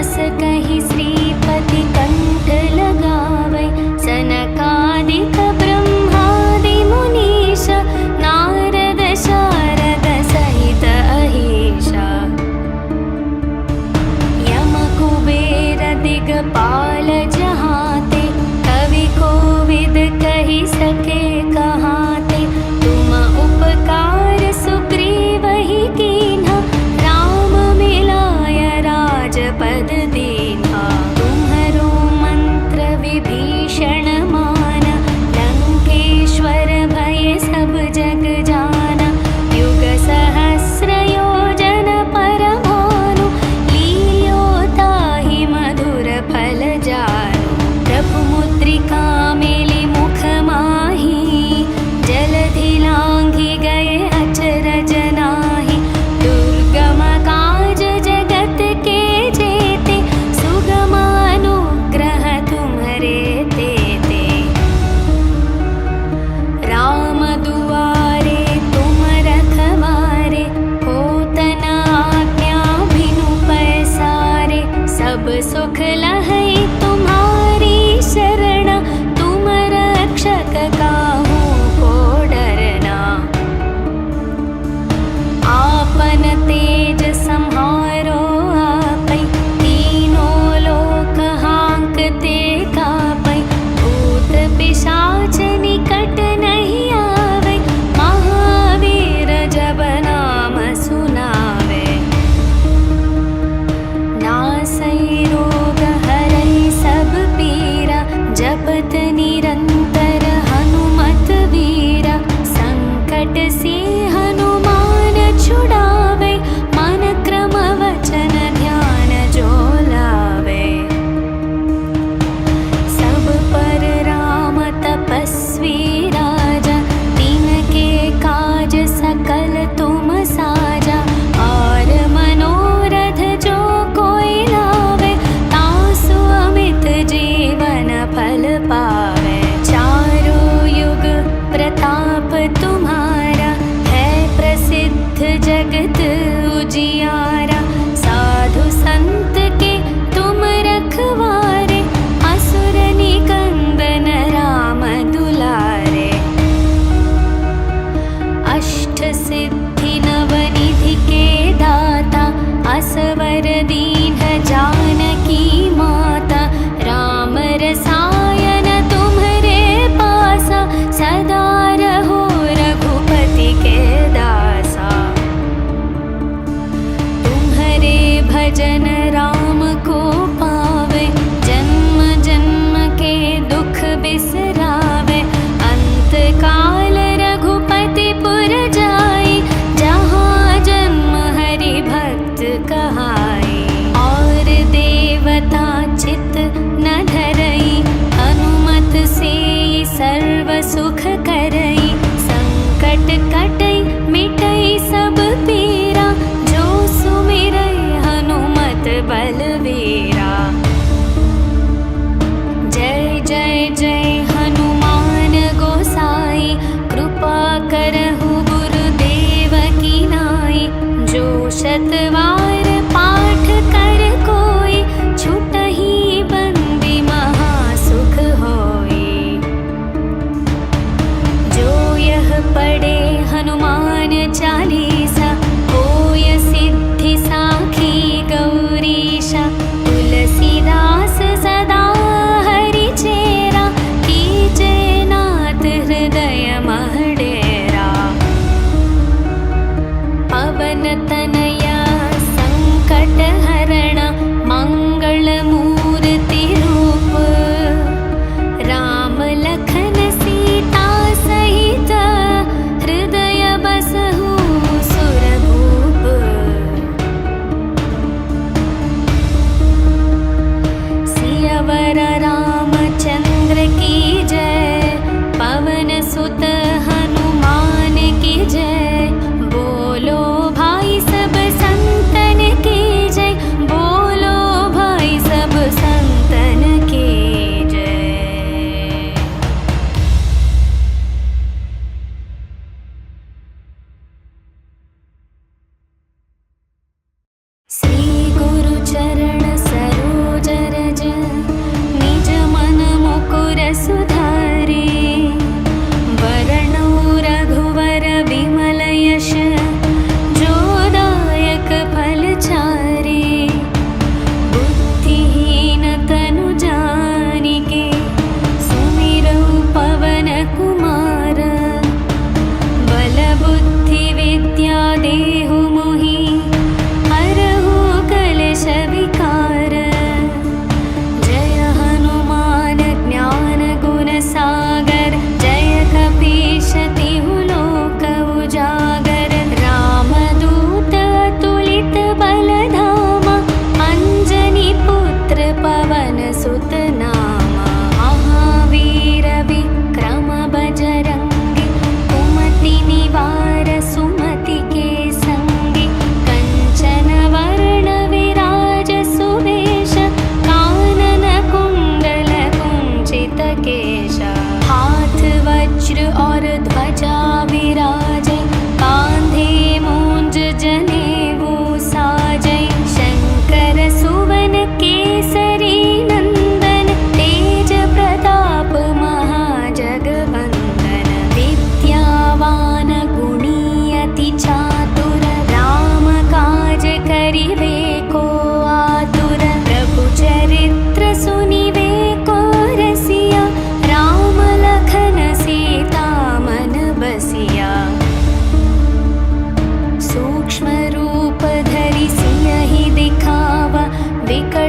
अस कहि श्रीपति कंठ लगावै, सनकादिक ब्रह्मादि मुनीश, नारद शारद सहित अहीशा। यम कुबेर दिगपाल जहाते, कवि कोविद कहि सके कहाते। तुम उपकार सुग्रीवहि कीन्हा, राम मिलाय राजपद दीन्हा। तुम्हरो मंत्र विभीषण माना, लंकेश्वर भय सब जग जाना। युग सहस्र योजन पर भानु, लील्यो ताहि मधुर फल जानु। प्रभु मुद्रिका मेलि मुख माहि, जलधि लांघि गए अचरज नाहि। दुर्गम काज जगत के जेते, सुगम अनुग्रह तुम्हरे तेते। राम दुआरे तुम रखवारे, होत न आज्ञा बिनु पैसारे। सब सुख लहै तुम्हारी शरणा, तुम रक्षक काहू को डरना। आपन तेज सम्हारो आपै, तीनों लोक हांकते कापै। भूत पिशाच निकट नहीं आवै, महावीर जब नाम सुनावे। नासै रोग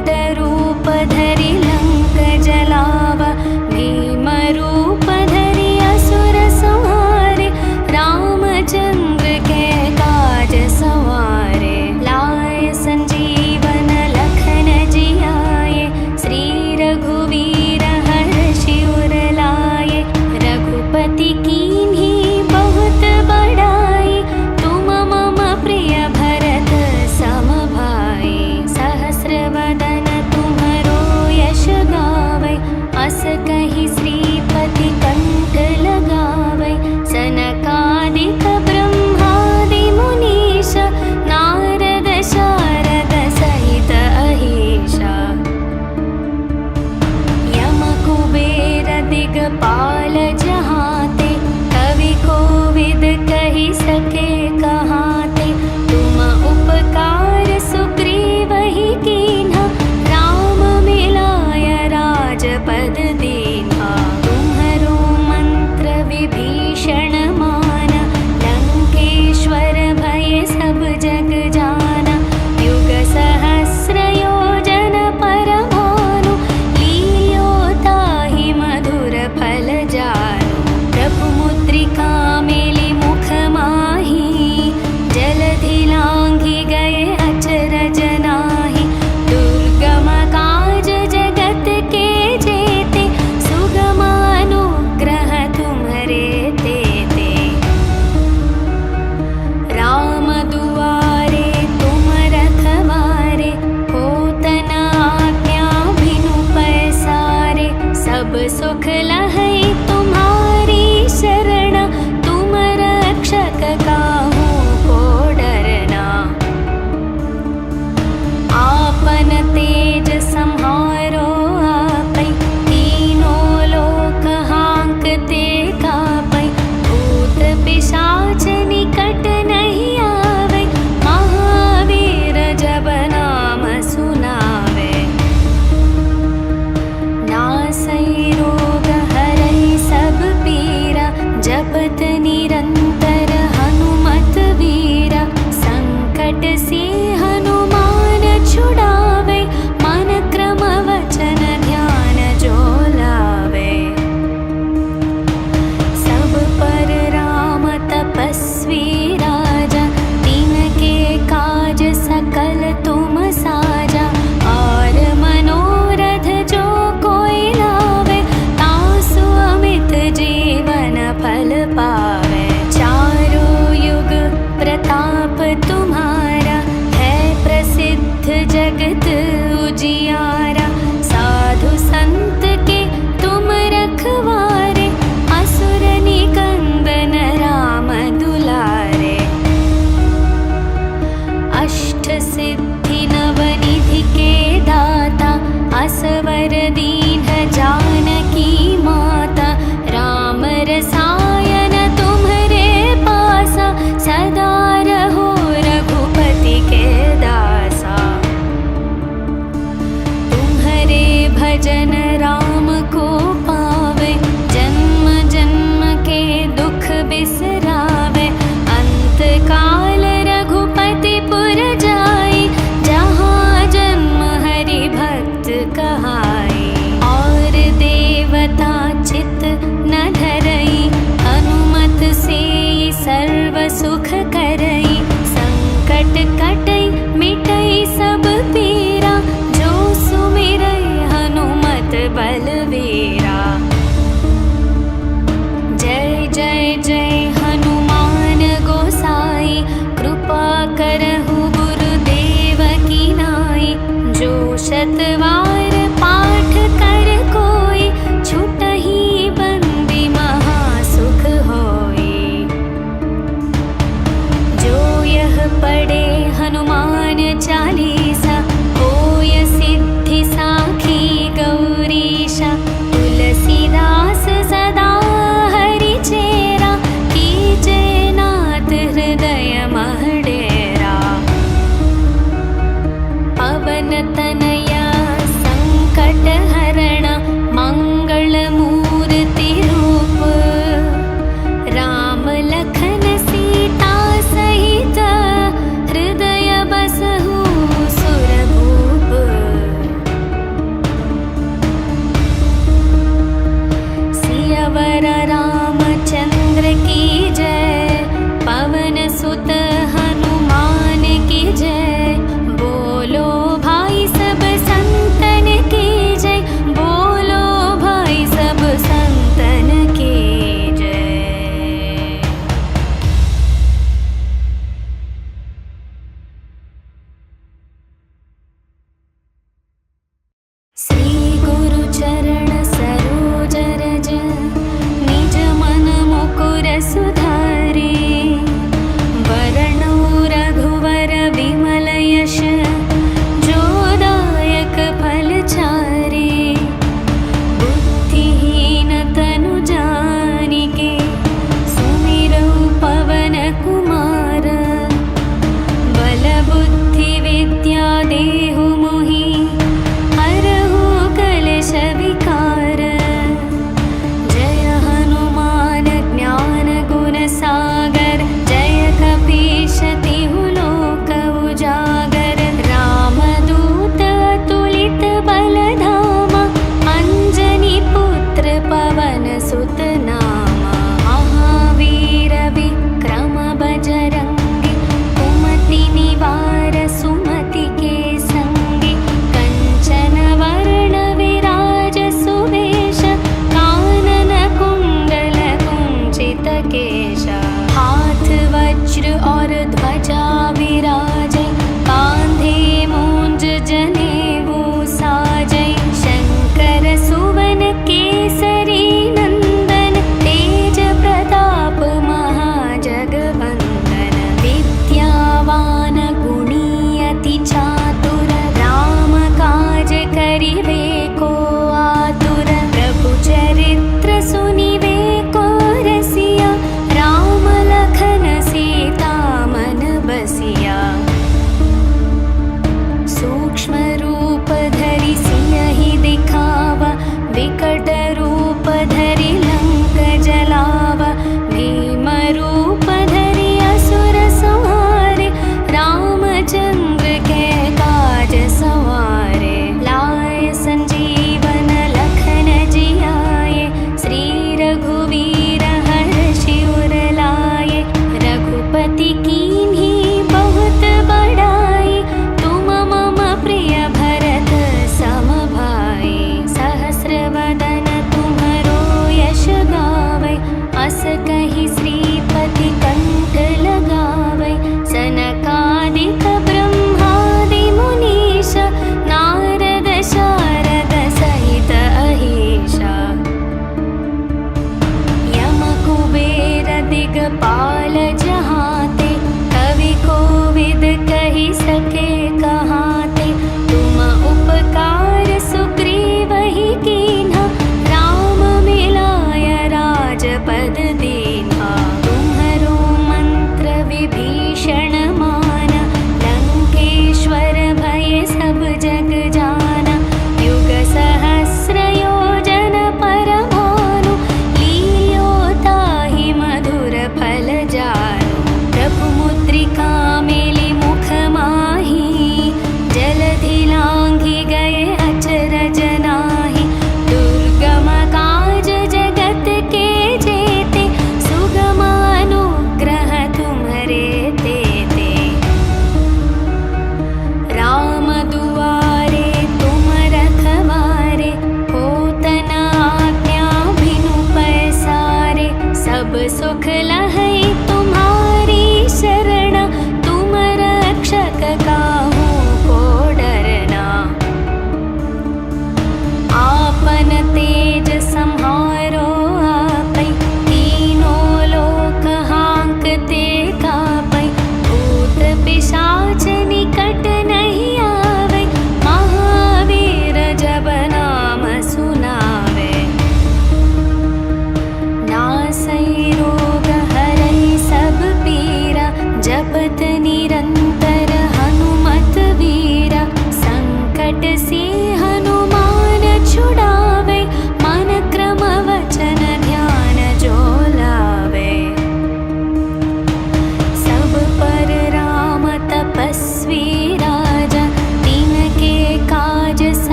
प्रकट रूप धरि लंक जलावा, भीम रूप धरि असुर संहारे, रामचंद्र के काज सवारे। लाए संजीवन लखन जियाए, श्री रघुवीर हर्षि उर लाए। रघुपति कीन्ही बहुत बड़ाई, तुम मम प्रिय भरत सम भाई। सहस्र वदन तुम्हरो यश गावै, अस कहि श्रीपति कंठ लगावै। सनकादिक ब्रह्मादि मुनीश, नारद शारद सहित अहीशा। यम कुबेर दिगपाल जहाते, कवि कोविद कहि सके कहाते। तुम उपकार सुग्रीवहि कीन्हा, राम मिलाय राजपद दीन्हा। तुम्हरो मंत्र विभीषण माना, लंकेश्वर भय सब जग जाना। युग सहस्र योजन पर भानु, लील्यो ताहि मधुर फल जानु। प्रभु मुद्रिका मेलि मुख माहि, जलधि लांघि गए अचरज नाहि। दुर्गम काज जगत के जेते, सुगम अनुग्रह तुम्हरे तेते। राम दुआरे तुम रखवारे, होत न आज्ञा बिनु पैसारे। सब सुख लहै तुम्हारी शरण, तुम रक्षक काहू को डरना। आपन तेज सम्हारो आपै, तीनों लोक हांकते कापै। भूत पिशाच निकट नहीं आवे, महावीर जब नाम सुनावे। नासै रोग हरै सब पीरा, जपत निरंतर हनुमत वीरा। संकट से हनुमान छुड़ावे, मन क्रम वचन ध्यान जो लावे। सब पर राम तपस्वी राजा, तिनके काज सकल तुम साजा। और मनोरथ जो कोई लावे, तासु अमित जीवन फल पावे। चारों युग प्रताप तुम्हारा, है प्रसिद्ध जगत उजियारा। साधु संत के तुम रखवारे, असुर निकंदन राम दुलारे। अष्ट सिद्धि नवनिधि के दाता, असवर दीन जानकी माता। राम रसायन तुम्हरे पासा, सदा रहो रघुपति के दासा। तुम्हरे भजन राम को पावे, जन्म जन्म के दुख बिसरावे। अंत काल रघुपति पुर जाई, जहाँ जन्म हरि भक्त कहाई। और देवता चित न धरई, हनुमत से सर्व सुख करई। संकट कटई मिटई सब पीरा, जो सुमिरई हनुमत बलवीरा। जय जय जय हनुमान गोसाई, कृपा करहु गुरुदेव की नाई। जो शतवार पा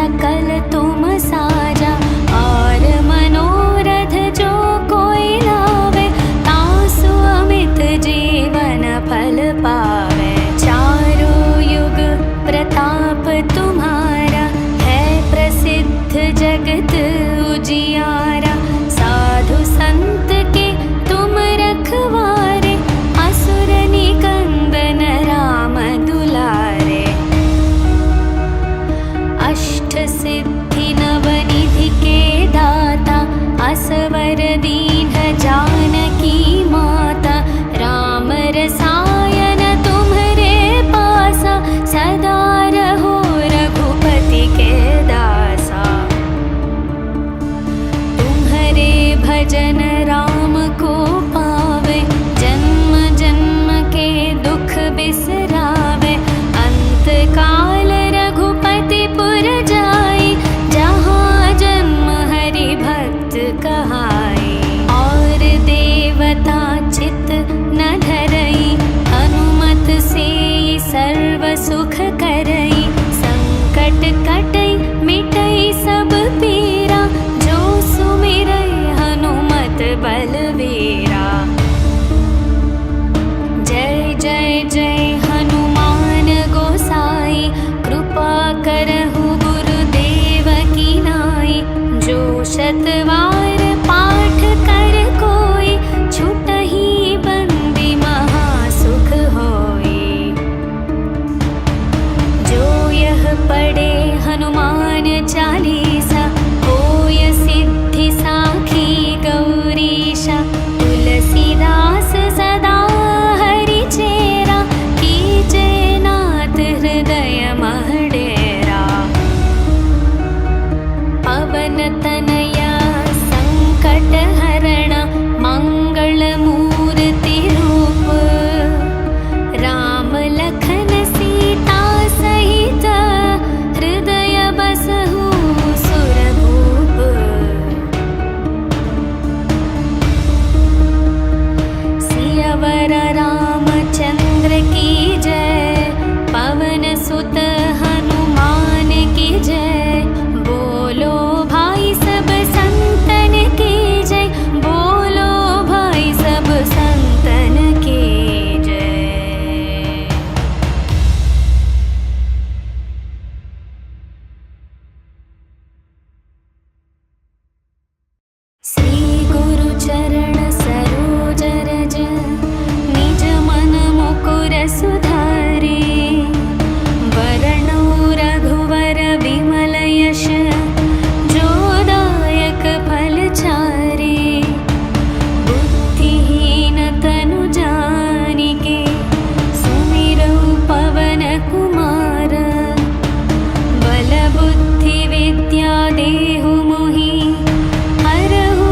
सकल तुम साजा। और मनोरथ जो कोई लावे, तासु अमित जीवन फल पावे। चारों युग प्रताप तुम्हारा, है प्रसिद्ध जगत उजियारा। साधु संत के तुम रखवारे, असुर निकंदन राम दुलारे। अष्ट सिद्धि नवनिधि के दाता, असवर दीन जानकी माता। राम रसायन तुम्हरे पासा, सदा रहो रघुपति के दासा। तुम्हरे भजन राम को पावे, जन्म जन्म के दुख बिसरावे। अंत काल रघुपति पुर जाई, जहाँ जन्म हरि भक्त कहाई। और देवता चित न धरई, हनुमत से सर्व सुख करई। संकट कटई मिटई सब पीरा, जो सुमिरई हनुमत बलवीरा। जय जय जय हनुमान गोसाई, कृपा करहु गुरुदेव की नाई। जो शतवार पाठ कर कोई, छुटहि बंदी महासुख होई। जो यह पढ़े हनुमान चालीसा, होय सिद्धि साखी गौरीशा। तुलसीदास सदा हरि चेरा, कीजे नाथ हृदय मह डेरा। पवन तनया संकट हरण, मंगल मूर्ति रूप। राम लखन सीता सहित, हृदय बसहु सुरभूप। सियावर रामचंद्र की जय, पवन सुत हनुमान की जय। बोलो भाई सब संतन की जय, बोलो भाई सब संतन की जय। श्री गुरु चरण सरोज रज, निज मन मुकुर सुधारे। वरणो रघुवर विमल यश, जो दायक फल चारे। बुद्धिहीन तनु जानिके, सुमिरौ पवन कुमार। बल बुद्धि विद्या देहु मोहि, हरहु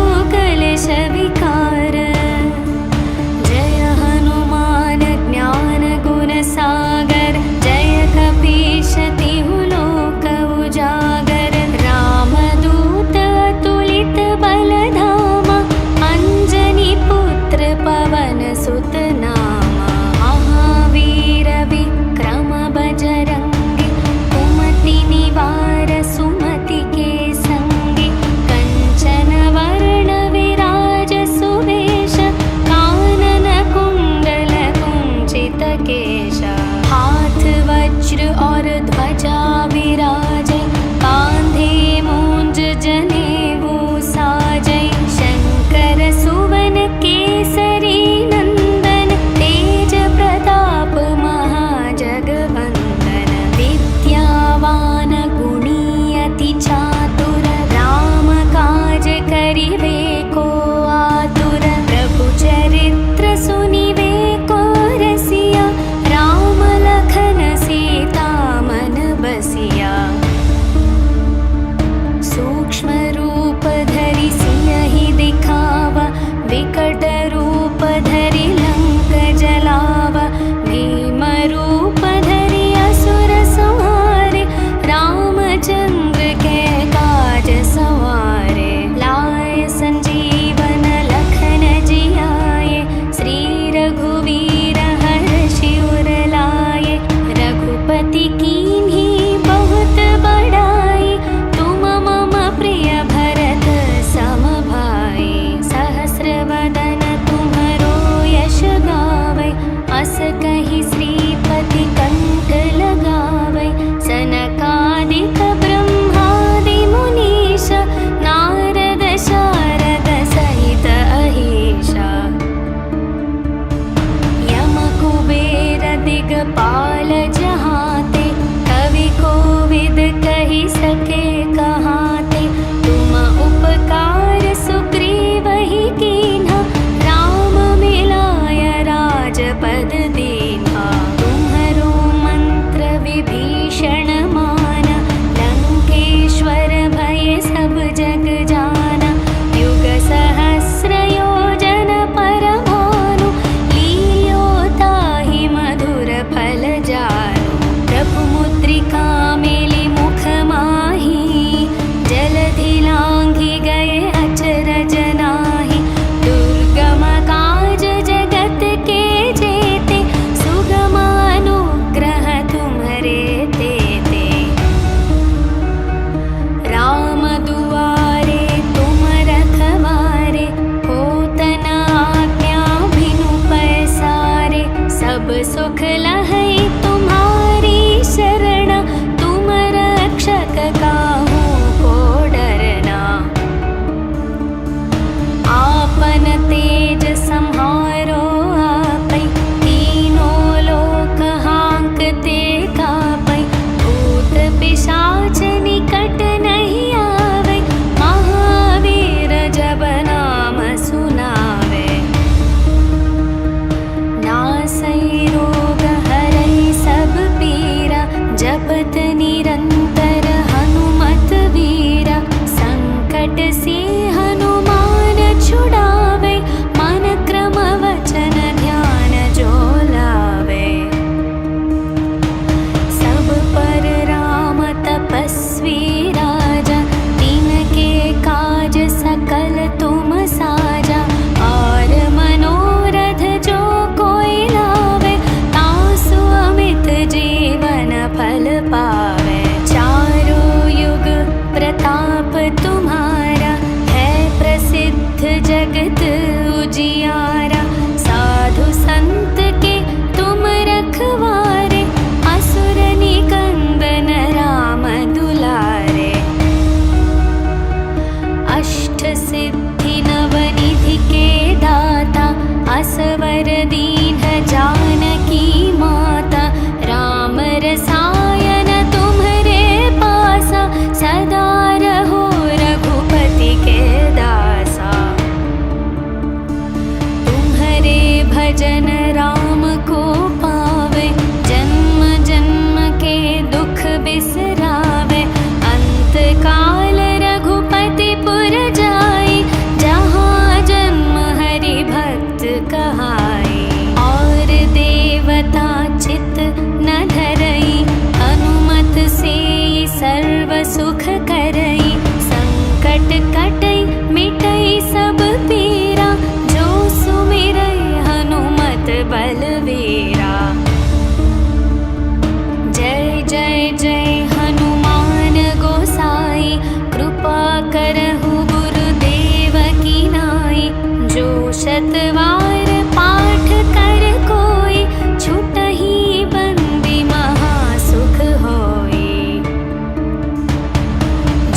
शतवार पाठ कर कोई, छुटहि बंदी महासुख होई।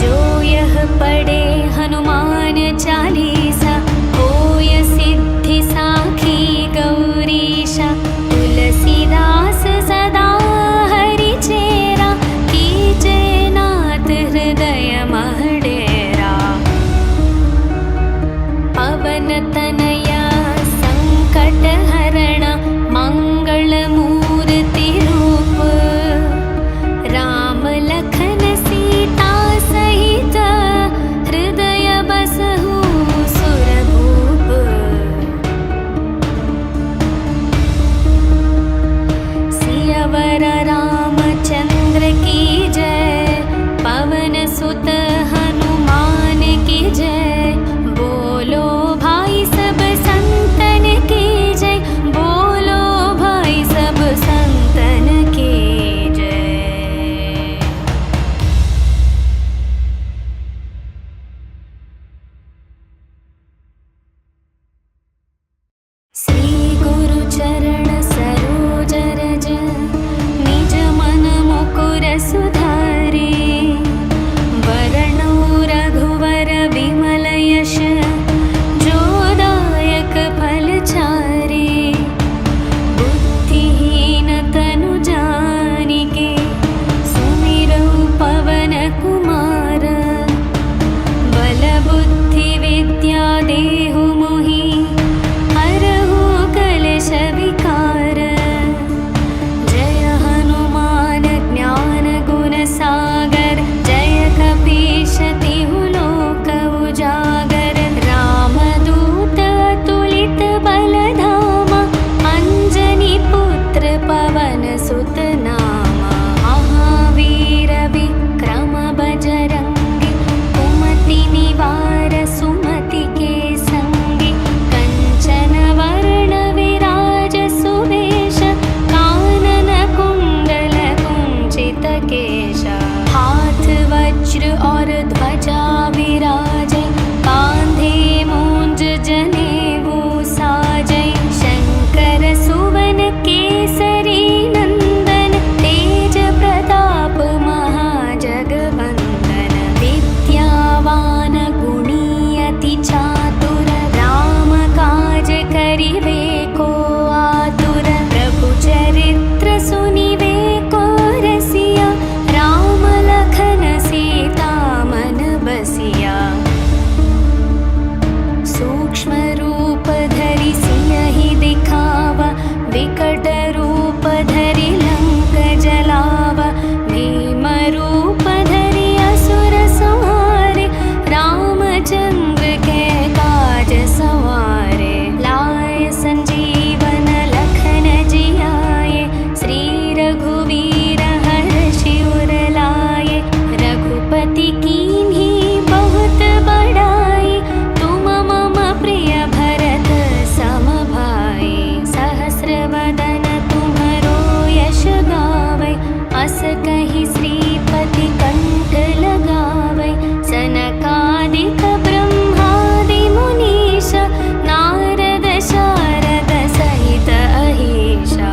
जो यह पढ़े हनुमान चालीसा, होय सिद्धि साखी गौरीशा। तुलसीदास सदा हरि चेरा, कीजे नाथ हृदय मह डेरा। पवन तनया संकट हरण, मंगल मूर्ति रूप। राम लखन सीता सहित, हृदय बसहु सुरभूप। सियावर रामचंद्र की जय, पवन सुत हनुमान की जय। बोलो भाई सब संतन की जय, बोलो भाई सब संतन की जय। श्री गुरु चरण सरोज रज, निज मन मुकुर सुधारे। वरणो रघुवर विमल यश, जो दायक फल चारे। बुद्धिहीन तनु जानिके, सुमिरौ पवन कुमार। बल बुद्धि विद्या देहु मोहि, हरहु कलेश विकार। जय हनुमान ज्ञान गुण सागर, जय कपीश तिहु लोक उजागर। रामदूत अतुलित बल धामा, अंजनी पुत्र पवन सुत नामा। महावीर विक्रम बजरंगी, कुमति निवार सुमति के संगी। कंचन वर्ण विराज सुवेश, कानन कुंडल कुंचित केश। हाथ वज्र और ध्वजा विराजे, कांधे मूंज जनेऊ साजे। शंकर सुवन केसरी नंदन, तेज प्रताप महाजगवंदन। विद्यावान गुणी अति चातुर, राम काज करिवे को आतुर। प्रभु चरित्र सुनिवे को रसिया, राम लखन सीता मन बसिया। सूक्ष्म रूप धरि सियहि दिखावा, विकट रूप धरि लंक जलावा। भीम रूप धरि असुर संहारे, रामचंद्र के काज सवारे। लाए संजीवन लखन जियाए, श्री रघुवीर हर्षि उर लाए। रघुपति कीन्ही बहुत बड़ाई, तुम मम प्रिय भरत सम भाई। सहस्र वदन तुम्हरो यश गावै, अस कहि श्रीपति कंठ लगावै। सनकादिक ब्रह्मादि मुनीषा, नारद शारद सहित अहीशा।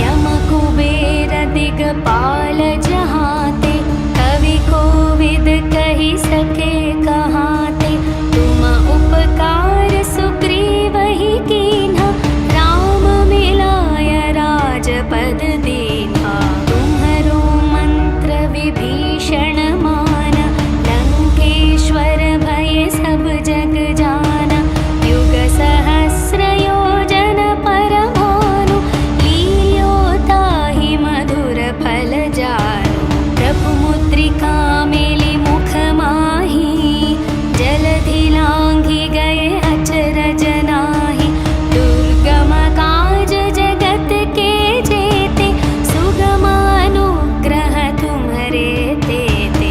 यम कुबेर दिगपाल जहाते, कवि कोविद कहि सके कहाते। तुम उपकार सुग्रीवहि कीन्हा, राम मिलाय राजपद दीन्हा। तुम्हरो मंत्र विभीषण माना, लंकेश्वर भय सब जग जाना। युग सहस्र योजन पर भानु, लील्यो ताहि मधुर फल जानु। प्रभु मुद्रिका मेलि मुख माहि, जलधि लांघि गए अचरज नाही। दुर्गम काज जगत के जेते, सुगम अनुग्रह तुम्हरे तेते।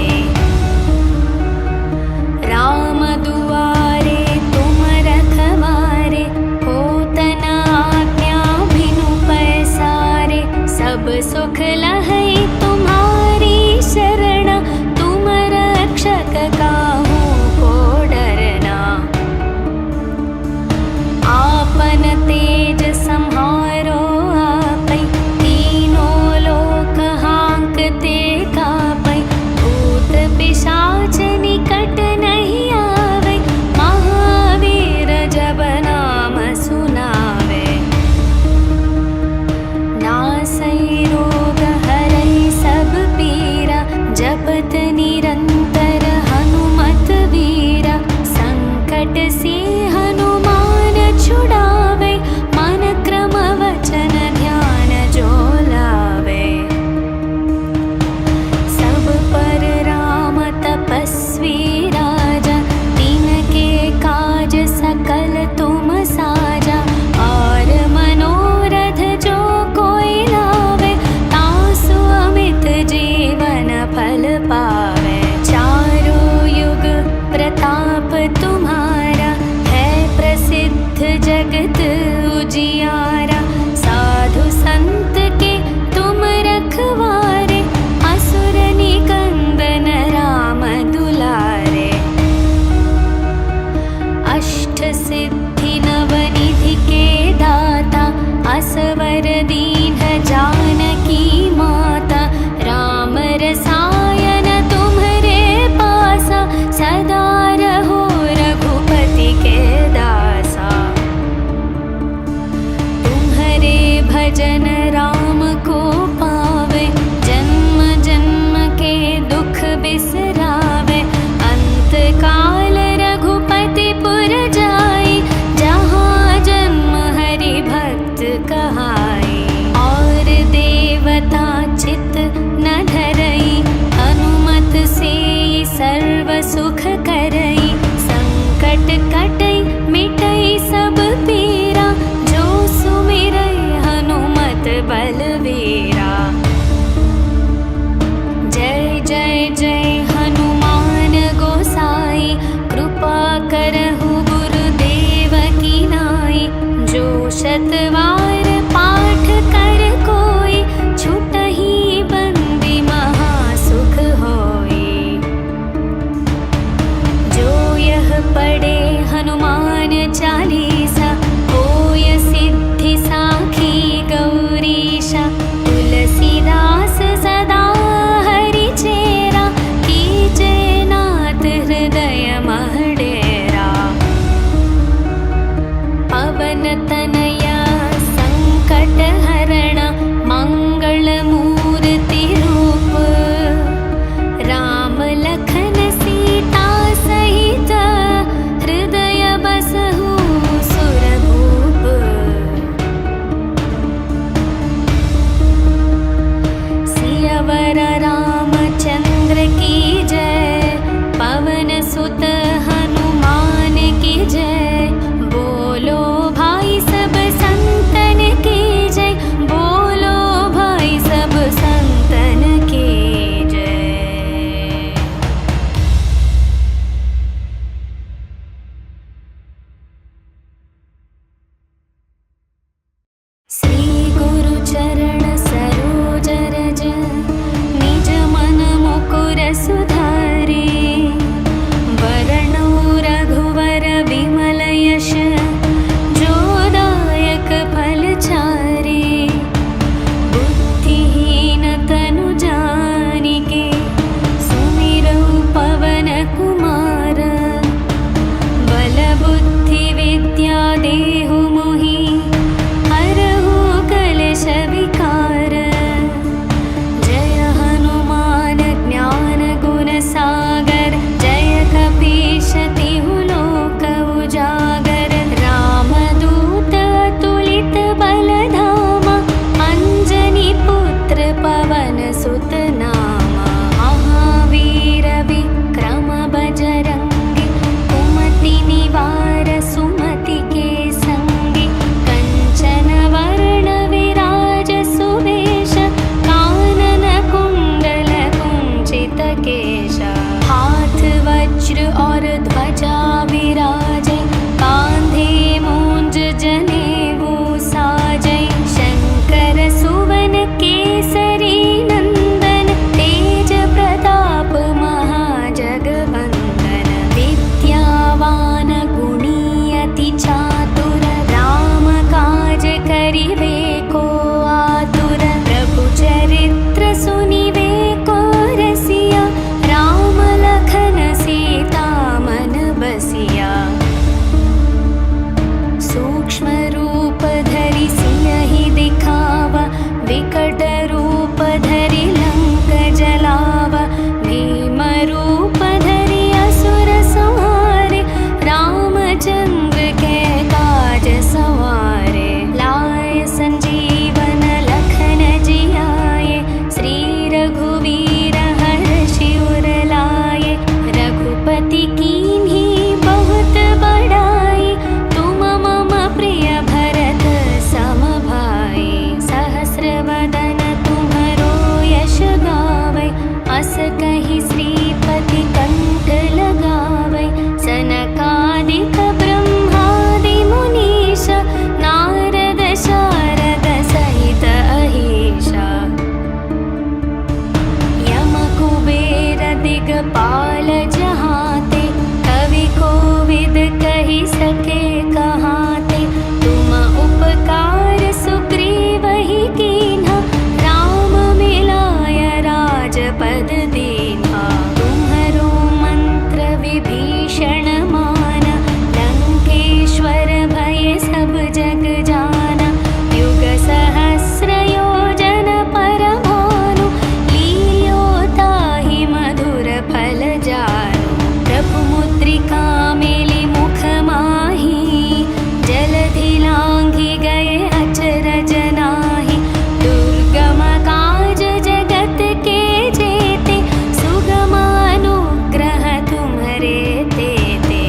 दिगपाल जहाँते, कवि कोविद कहि सके कहाँते। तुम उपकार सुग्रीवहि कीन्हा, राम मिलाय राजपद दीन्हा। तुम्हरो मंत्र विभीषण माना, लंकेश्वर भय सब जग जाना। युग सहस्र योजन पर भानु, लील्यो ताहि मधुर फल जानु। प्रभु मुद्रिका मेलि मुख माहि, जलधि लांघि गए अचरज नाहि। दुर्गम काज जगत के जेते, सुगम अनुग्रह तुम्हरे तेते।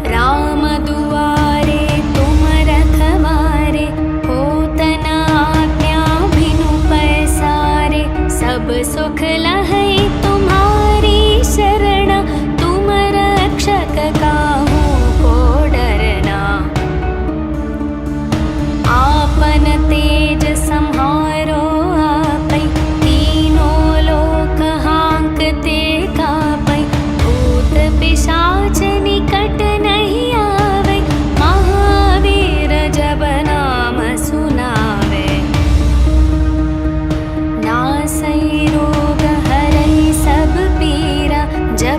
राम दुआरे तुम रखवारे, होत न आज्ञा बिनु पैसारे। सब सुख लहै तुम्हारी शरणा, तुम रक्षक काहू को डरना। आपन तेज सम्हारो आपै, तीनों लोक हांकते कापै। भूत पिशाच निकट नहीं आवै, महावीर जब नाम सुनावे। नासै रोग हरै सब पीरा, जप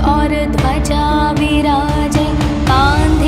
और